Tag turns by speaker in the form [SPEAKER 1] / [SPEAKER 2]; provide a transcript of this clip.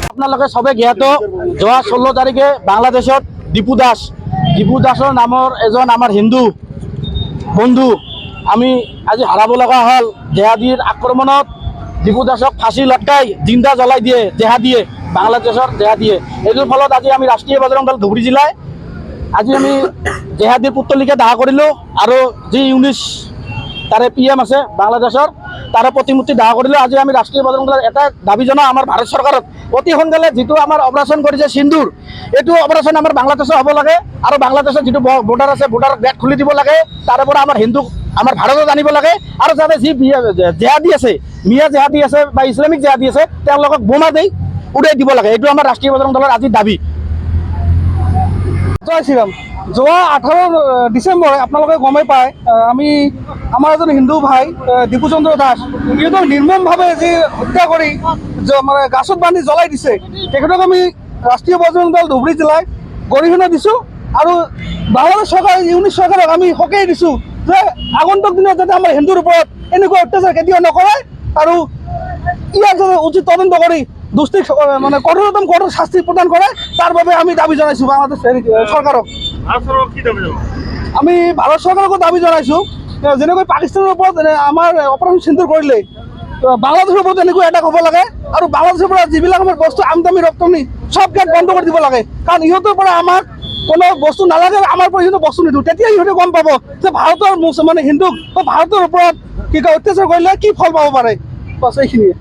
[SPEAKER 1] আপোনালোকে সবে জ্ঞাত যোৱা 16 তাৰিখে বাংলাদেশত দীপু দাসৰ নামৰ এজন আমাৰ হিন্দু বন্ধু আমি আজি হাৰাব লগা হ'ল। জেহাদীৰ আক্ৰমণত দীপু দাসক ফাঁসি লটকাই জিন্দা জ্বলাই দিয়ে জেহাদীয়ে, বাংলাদেশৰ জেহাদীয়ে। এইটোৰ ফলত আজি আমি ৰাষ্ট্ৰীয় বজৰং দল ধুবুৰী জিলায় আজি আমি জেহাদীৰ পুতলিকে দাহ কৰিলোঁ আৰু যি ইউনিছ তাৰে PM আছে বাংলাদেশৰ তাৰে প্ৰতিমূৰ্তি দাহ কৰিলোঁ। আজি আমি ৰাষ্ট্ৰীয় বজৰং দলৰ এটা দাবী জনাওঁ আমাৰ ভাৰত চৰকাৰত অতি সোনকালে যিটো আমাৰ অপাৰেশ্যন কৰিছে সিন্দুৰ, এইটো অপাৰেশ্যন আমাৰ বাংলাদেশত হ'ব লাগে আৰু বাংলাদেশৰ যিটো বৰ্ডাৰ আছে বৰ্ডাৰ গেট খুলি দিব লাগে। তাৰে পৰা আমাৰ হিন্দুক আমাৰ ভাৰতত আনিব লাগে আৰু যাতে যি জেহাদী আছে, মিয়া জেহাদী আছে বা ইছলামিক জেহাদী আছে তেওঁলোকক বোমা দি উৰাই দিব লাগে। এইটো আমাৰ ৰাষ্ট্ৰীয় বজৰং দলৰ আজি দাবী।
[SPEAKER 2] জয় শ্ৰীৰাম। যোৱা 18 ডিচেম্বৰ আপোনালোকে গমেই পায় আমি আমাৰ এজন হিন্দু ভাই দীপু চন্দ্ৰ দাস ইহঁতক নিৰ্মমভাৱে যি হত্যা কৰি মানে গাছত বান্ধি জ্বলাই দিছে, তেখেতক আমি ৰাষ্ট্ৰীয় বজৰং দল ধুবুৰী জিলায় গৰিহণা দিছোঁ আৰু বাংলাদেশ চৰকাৰ ইউনিছ চৰকাৰক আমি সকিয়াই দিছোঁ যে আগন্তুক দিনত যাতে আমাৰ হিন্দুৰ ওপৰত এনেকুৱা অত্যাচাৰ কেতিয়াও নকৰে আৰু ইয়াৰ যাতে উচিত তদন্ত কৰি দুষ্টিক মানে কঠোৰতম কঠোৰ শাস্তি প্ৰদান কৰে, তাৰ বাবে আমি দাবী জনাইছোঁ বাংলাদেশ চৰকাৰক। আমি ভাৰত চৰকাৰকো দাবী জনাইছোঁ যেনেকৈ পাকিস্তানৰ ওপৰত আমাৰ অপাৰেশ্যন সিন্দুৰ কৰিলে বাংলাদেশৰ ওপৰত এনেকৈ এটাক হ'ব লাগে আৰু বাংলাদেশৰ পৰা যিবিলাক আমাৰ বস্তু আমদানি ৰপ্তানি চব গেট বন্ধ কৰি দিব লাগে। কাৰণ ইহঁতৰ পৰা আমাক কোনো বস্তু নালাগে, আমাৰ পৰা ইহঁতে বস্তু নিদিওঁ, তেতিয়া ইহঁতে গম পাব যে ভাৰতৰ মানে হিন্দুক বা ভাৰতৰ ওপৰত কি কয় অত্যাচাৰ কৰিলে কি ফল পাব পাৰে। বাছ এইখিনিয়ে।